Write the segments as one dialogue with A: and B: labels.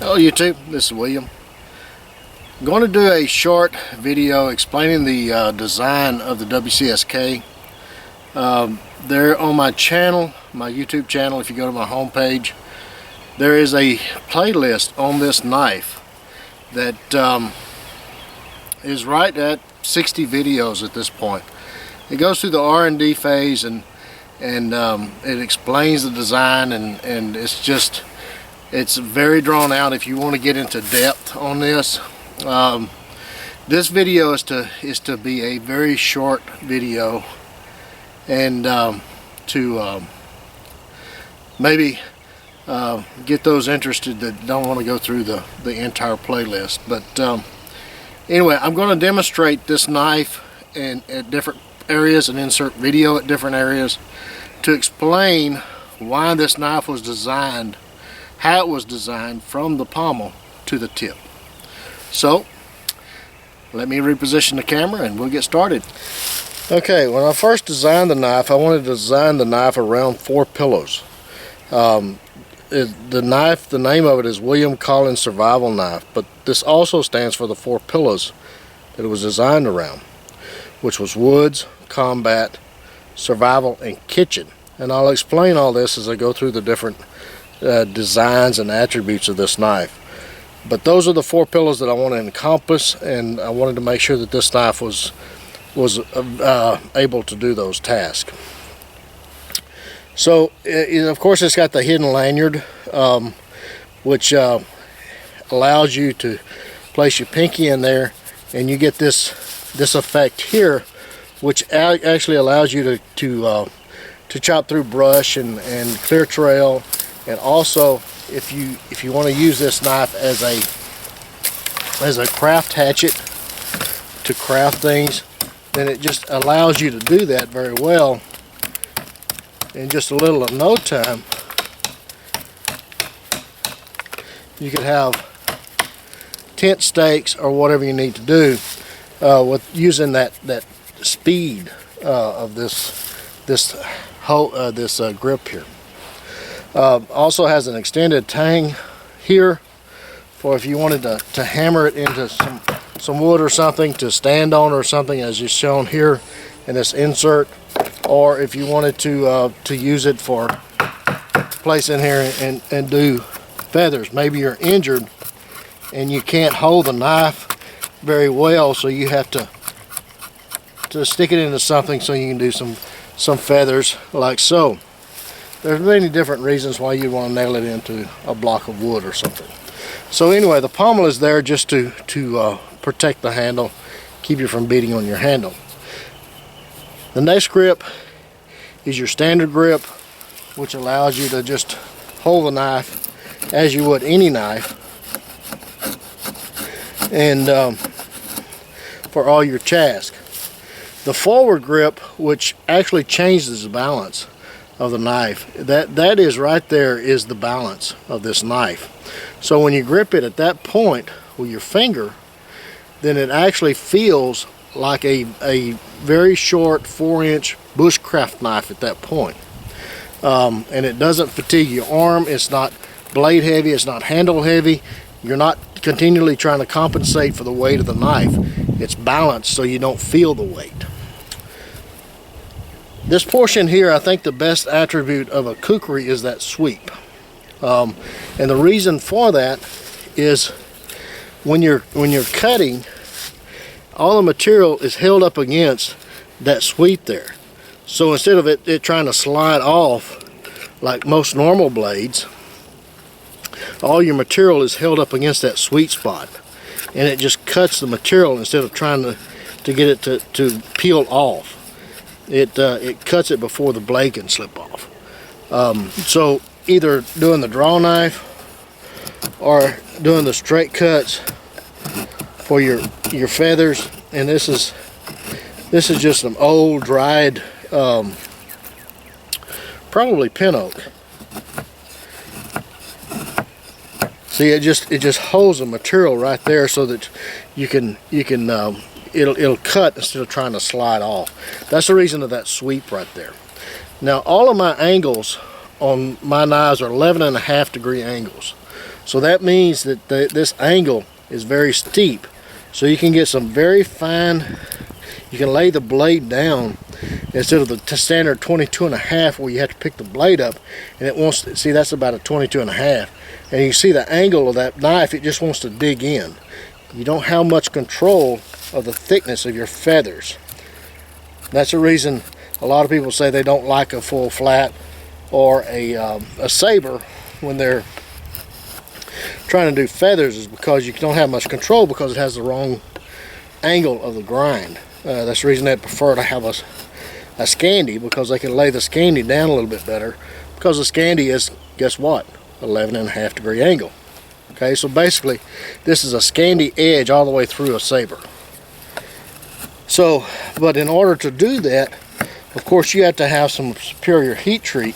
A: Hello YouTube, this is William. I'm going to do a short video explaining the design of the WCSK. There on my channel, my YouTube channel, if you go to my homepage, there is a playlist on this knife that is right at 60 videos at this point. It goes through the R&D phase and it explains the design, and it's very drawn out if you want to get into depth on this. This video is to be a very short video, and to maybe get those interested that don't want to go through the entire playlist. But anyway, I'm going to demonstrate this knife at different areas and insert video at different areas to explain why this knife was designed, how it was designed from the pommel to the tip. So let me reposition the camera and we'll get started. Okay, when I first designed the knife, I wanted to design the knife around 4 pillows. The name of it is William Collins Survival Knife, but this also stands for the 4 pillows that it was designed around, which was woods, combat, survival, and kitchen. And I'll explain all this as I go through the different designs and attributes of this knife. But those are the 4 pillars that I want to encompass, and I wanted to make sure that this knife was able to do those tasks. So of course it's got the hidden lanyard, which allows you to place your pinky in there, and you get this effect here, which actually allows you to chop through brush and clear trail. And also, if you want to use this knife as a craft hatchet to craft things, then it just allows you to do that very well in just a little of no time. You could have tent stakes or whatever you need to do with using that speed of this grip here. Also has an extended tang here for if you wanted to hammer it into some wood or something to stand on or something, as is shown here in this insert, or if you wanted to use it for place in here and do feathers. Maybe you're injured and you can't hold the knife very well, so you have to stick it into something so you can do some feathers like so. There's many different reasons why you want to nail it into a block of wood or something. So anyway, the pommel is there just to protect the handle, keep you from beating on your handle. The next grip is your standard grip, which allows you to just hold the knife as you would any knife, and for all your tasks. The forward grip, which actually changes the balance of the knife, that is right there, is the balance of this knife. So when you grip it at that point with your finger, then it actually feels like a very short 4-inch bushcraft knife at that point. And it doesn't fatigue your arm. It's not blade heavy, it's not handle heavy. You're not continually trying to compensate for the weight of the knife. It's balanced so you don't feel the weight. This portion here, I think the best attribute of a kukri is that sweep. And the reason for that is when you're cutting, all the material is held up against that sweep there. So instead of it trying to slide off like most normal blades, all your material is held up against that sweet spot, and it just cuts the material instead of trying to get it to peel off. It cuts it before the blade can slip off. So either doing the draw knife or doing the straight cuts for your feathers, and this is just some old dried probably pin oak. See, it just holds the material right there so that you can it'll cut instead of trying to slide off. That's the reason of that sweep right there. Now all of my angles on my knives are 11.5 degree angles. So that means that this angle is very steep. So you can get some very fine, you can lay the blade down instead of the standard 22.5 where you have to pick the blade up, and it wants to, see, that's about a 22.5, and you see the angle of that knife, it just wants to dig in. You don't have much control of the thickness of your feathers. That's the reason a lot of people say they don't like a full flat or a saber when they're trying to do feathers, is because you don't have much control because it has the wrong angle of the grind. That's the reason they prefer to have a Scandi, because they can lay the Scandi down a little bit better, because the Scandi is, guess what, 11.5 degree angle. Okay, so basically this is a Scandi edge all the way through a saber. So, but in order to do that, of course, you have to have some superior heat treat,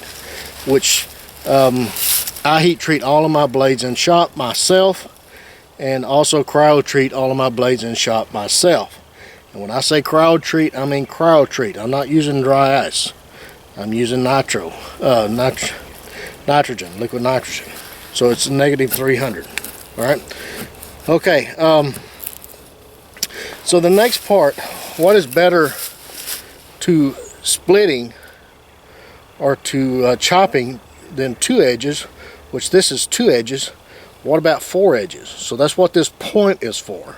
A: which I heat treat all of my blades in shop myself, and also cryo treat all of my blades in shop myself. And when I say cryo treat, I mean cryo treat. I'm not using dry ice. I'm using nitrogen, liquid nitrogen. So it's -300. All right. Okay. So the next part, what is better to splitting or to chopping than 2 edges, which this is 2 edges. What about 4 edges? So that's what this point is for.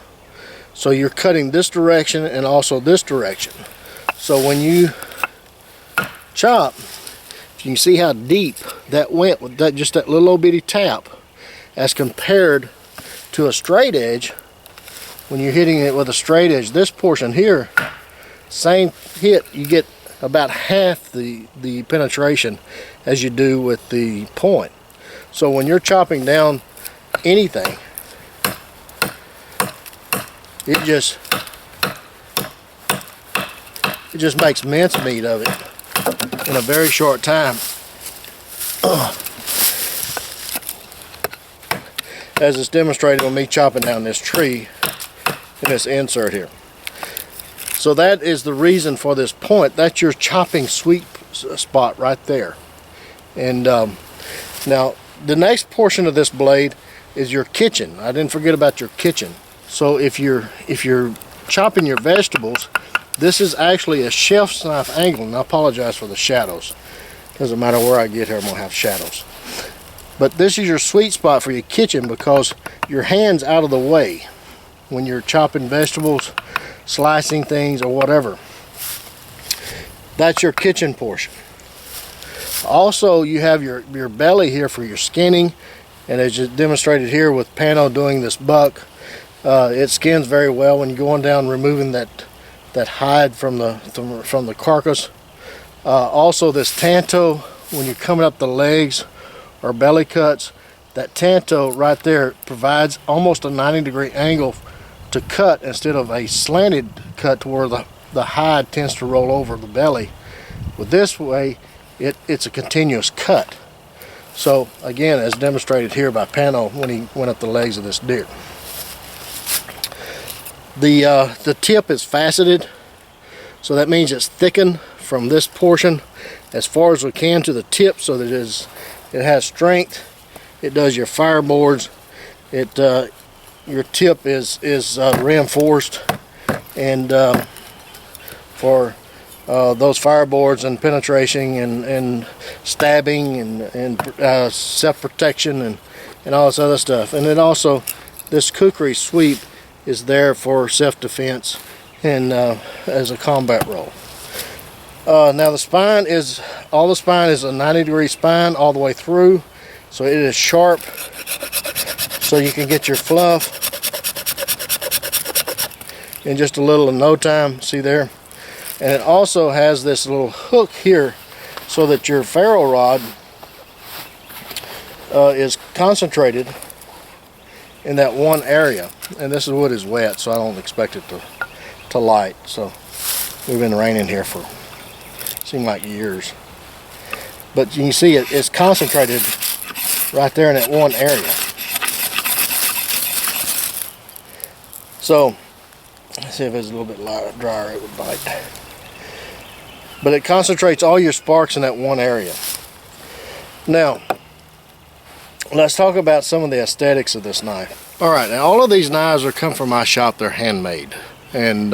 A: So you're cutting this direction and also this direction. So when you chop, you can see how deep that went with that, just that little old bitty tap, as compared to a straight edge. When you're hitting it with a straight edge, this portion here, same hit, you get about half the penetration as you do with the point. So when you're chopping down anything, it just makes mincemeat of it in a very short time. As is demonstrated with me chopping down this tree in this insert here. So that is the reason for this point. That's your chopping sweet spot right there. And now the next portion of this blade is your kitchen. I didn't forget about your kitchen. So if you're chopping your vegetables, this is actually a chef's knife angle, and I apologize for the shadows. Doesn't matter where I get here, I'm gonna have shadows. But this is your sweet spot for your kitchen, because your hand's out of the way when you're chopping vegetables, slicing things, or whatever. That's your kitchen portion. Also, you have your belly here for your skinning, and as demonstrated here with Pano doing this buck, it skins very well when you're going down removing that hide from the carcass. Also, this tanto, when you're coming up the legs or belly cuts, that tanto right there provides almost a 90-degree angle to cut, instead of a slanted cut to where the hide tends to roll over the belly. With this way, it's a continuous cut. So again, as demonstrated here by Pano when he went up the legs of this deer. The tip is faceted, so that means it's thickened from this portion as far as we can to the tip, so that it has strength. It does your fireboards. Your tip is reinforced, and for those fireboards and penetration and stabbing and self-protection and all this other stuff. And then also this kukri sweep is there for self-defense and as a combat role. Now the spine is a 90-degree spine all the way through, so it is sharp, so you can get your fluff in just a little in no time. See there? And it also has this little hook here, so that your ferro rod is concentrated in that one area. And this wood is wet, so I don't expect it to light. So we've been raining here for seemed like years. But you can see it's concentrated right there in that one area. So let's see if it's a little bit drier, it would bite. But it concentrates all your sparks in that one area. Now, let's talk about some of the aesthetics of this knife. All right, now all of these knives are come from my shop. They're handmade, and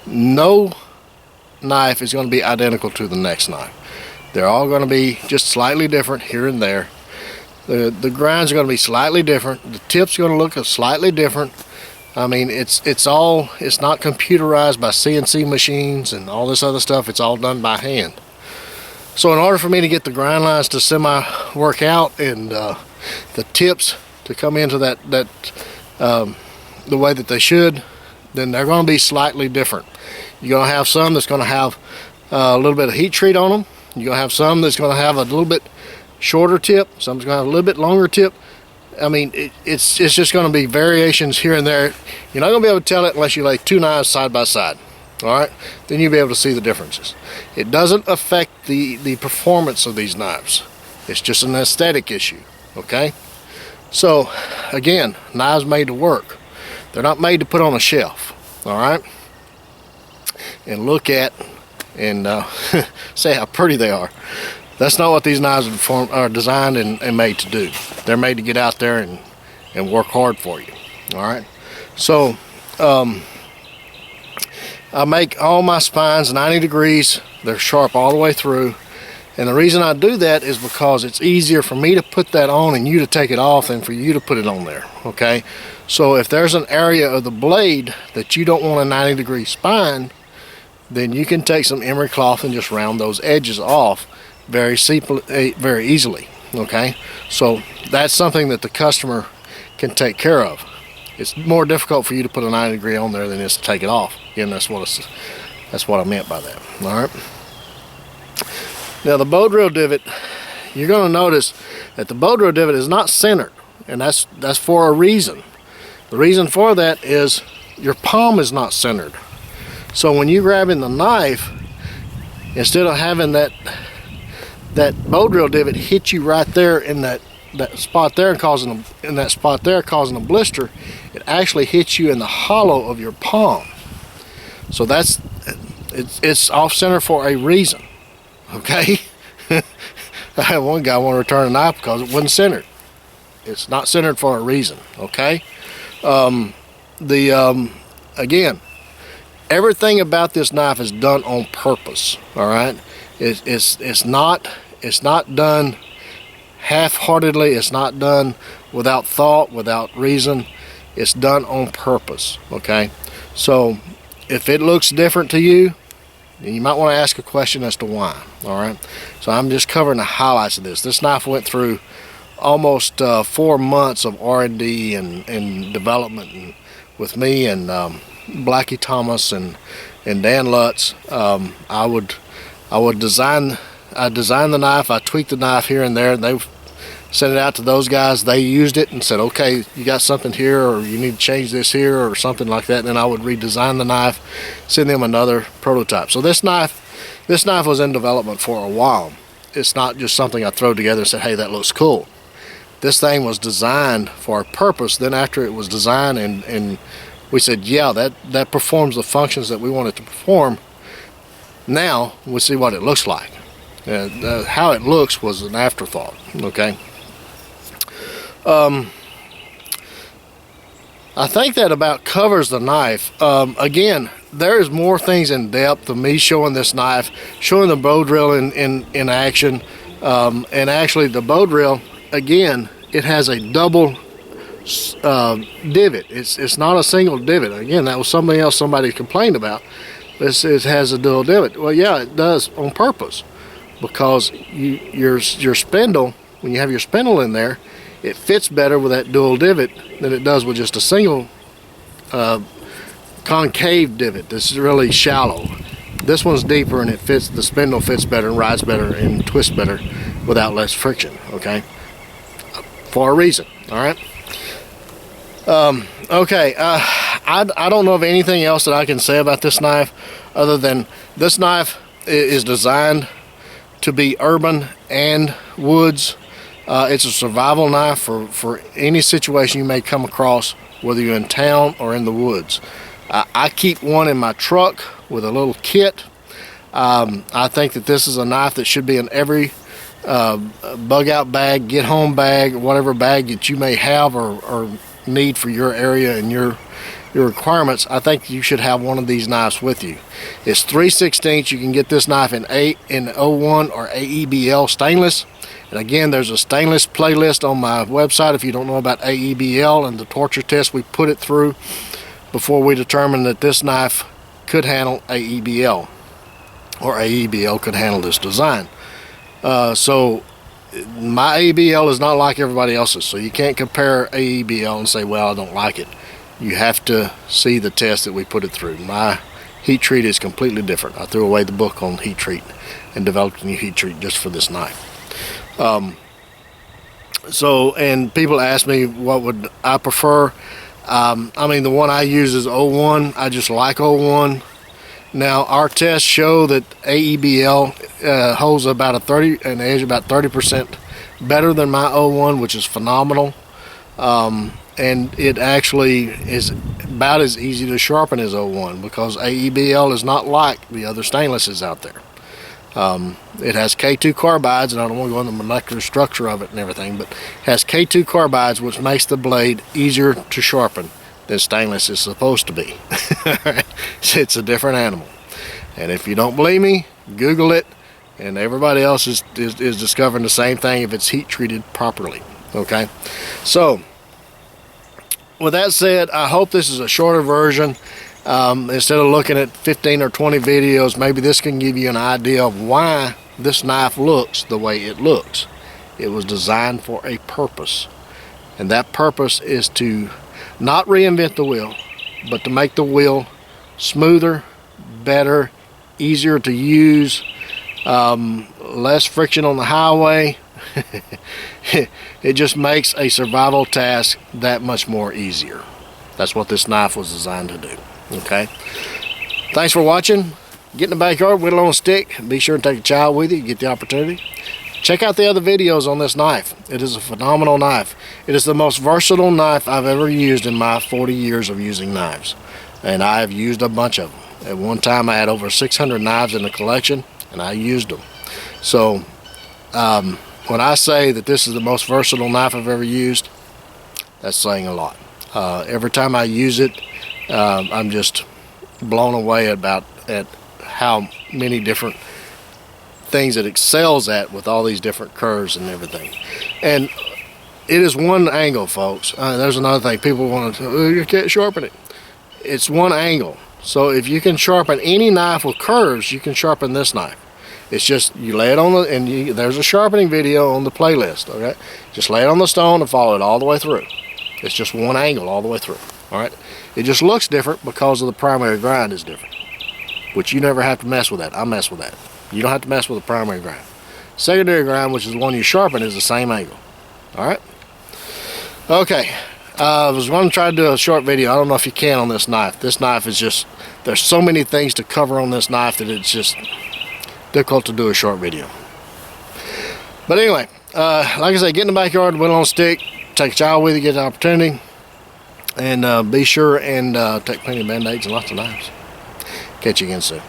A: no knife is going to be identical to the next knife. They're all going to be just slightly different here and there. The grinds are going to be slightly different. The tips are going to look slightly different. I mean, it's not computerized by CNC machines and all this other stuff. It's all done by hand. So in order for me to get the grind lines to semi work out and the tips to come into that the way that they should, then they're going to be slightly different. You're going to have some that's going to have a little bit of heat treat on them. You're going to have some that's going to have a little bit shorter tip. Some's going to have a little bit longer tip. I mean, it's just going to be variations here and there. You're not going to be able to tell it unless you lay two knives side by side. All right, then you'll be able to see the differences. It doesn't affect the performance of these knives. It's just an aesthetic issue. Okay, so again, knives made to work. They're not made to put on a shelf. All right, and look at and say how pretty they are. That's not what these knives are designed and made to do. They're made to get out there and work hard for you. All right, so I make all my spines 90 degrees. They're sharp all the way through. And the reason I do that is because it's easier for me to put that on and you to take it off than for you to put it on there, okay? So if there's an area of the blade that you don't want a 90 degree spine, then you can take some emery cloth and just round those edges off very easily, okay? So that's something that the customer can take care of. It's more difficult for you to put a 90 degree on there than it is to take it off. Again, that's what I meant by that. All right. Now the bow drill divot, you're going to notice that the bow drill divot is not centered, and that's for a reason. The reason for that is your palm is not centered. So when you're grabbing the knife, instead of having that bow drill divot hit you right there in that spot there and causing a blister, it actually hits you in the hollow of your palm. So it's off center for a reason. Okay. I had one guy want to return a knife because it wasn't centered. It's not centered for a reason. Okay. Again, everything about this knife is done on purpose. All right. It's not done half-heartedly. It's not done without thought, without reason. It's done on purpose. Okay, so if it looks different to you, you might want to ask a question as to why. All right, so I'm just covering the highlights of this. This knife went through almost 4 months of R&D and development with me and Blackie Thomas and Dan Lutz. I designed the knife. I tweaked the knife here and there, and they sent it out to those guys. They used it and said, okay, you got something here, or you need to change this here, or something like that. And then I would redesign the knife, send them another prototype. So this knife was in development for a while. It's not just something I throw together and said, hey, that looks cool. This thing was designed for a purpose. Then after it was designed and we said, yeah, that performs the functions that we want it to perform, now we'll see what it looks like. How it looks was an afterthought. Okay. I think that about covers the knife. Again, there's more things in depth of me showing this knife, showing the bow drill in action, and actually the bow drill, again, it has a double divot. It's not a single divot. Again, that was something else somebody complained about. It has a dual divot. Well, yeah, it does on purpose, because your spindle, when you have your spindle in there, it fits better with that dual divot than it does with just a single concave divot. This is really shallow. This one's deeper, and the spindle fits better and rides better and twists better without less friction. Okay, for a reason. All right. Okay. I don't know of anything else that I can say about this knife other than this knife is designed to be urban and woods. It's a survival knife for any situation you may come across, whether you're in town or in the woods. I keep one in my truck with a little kit. I think that this is a knife that should be in every bug out bag, get home bag, whatever bag that you may have or need for your area and your requirements, I think you should have one of these knives with you. It's 3/16. You can get this knife in 01 or AEBL stainless. And again, there's a stainless playlist on my website if you don't know about AEBL and the torture test we put it through before we determined that this knife could handle AEBL, or AEBL could handle this design. So my AEBL is not like everybody else's, so you can't compare AEBL and say, well, I don't like it. You have to see the test that we put it through. My heat treat is completely different. I threw away the book on heat treat and developed a new heat treat just for this knife. And people ask me what would I prefer. I mean, the one I use is 01. I just like 01. Now, our tests show that AEBL holds about an edge about 30% better than my 01, which is phenomenal. And it actually is about as easy to sharpen as 01 because AEBL is not like the other stainlesses out there. It has K2 carbides, and I don't want to go into the molecular structure of it and everything, but it has K2 carbides, which makes the blade easier to sharpen than stainless is supposed to be. It's a different animal. And if you don't believe me, Google it, and everybody else is discovering the same thing if it's heat treated properly. Okay, so with that said, I hope this is a shorter version. Instead of looking at 15 or 20 videos, maybe this can give you an idea of why this knife looks the way it looks. It was designed for a purpose, and that purpose is to not reinvent the wheel, but to make the wheel smoother, better, easier to use, less friction on the highway. It just makes a survival task that much more easier. That's what this knife was designed to do. Okay, thanks for watching. Get in the backyard, whittle on a stick. Be sure to take a child with you, get the opportunity. Check out the other videos on this knife. It is a phenomenal knife. It is the most versatile knife I've ever used in my 40 years of using knives, and I've used a bunch of them. At one time I had over 600 knives in the collection, and I used them. So when I say that this is the most versatile knife I've ever used, that's saying a lot. Every time I use it, I'm just blown away at how many different things it excels at with all these different curves and everything. And it is one angle, folks. There's another thing. People want to, oh, you can't sharpen it. It's one angle. So if you can sharpen any knife with curves, you can sharpen this knife. It's just you lay it on the, and there's a sharpening video on the playlist, okay? Just lay it on the stone and follow it all the way through. It's just one angle all the way through, all right? It just looks different because of the primary grind is different, which you never have to mess with that. I mess with that. You don't have to mess with the primary grind. Secondary grind, which is the one you sharpen, is the same angle, all right? Okay, I was going to try to do a short video. I don't know if you can on this knife. This knife is just, there's so many things to cover on this knife that it's just difficult to do a short video. But anyway, like I said, get in the backyard, whittle on a stick, take a child with you, get the opportunity, and be sure and take plenty of band-aids and lots of knives. Catch you again soon.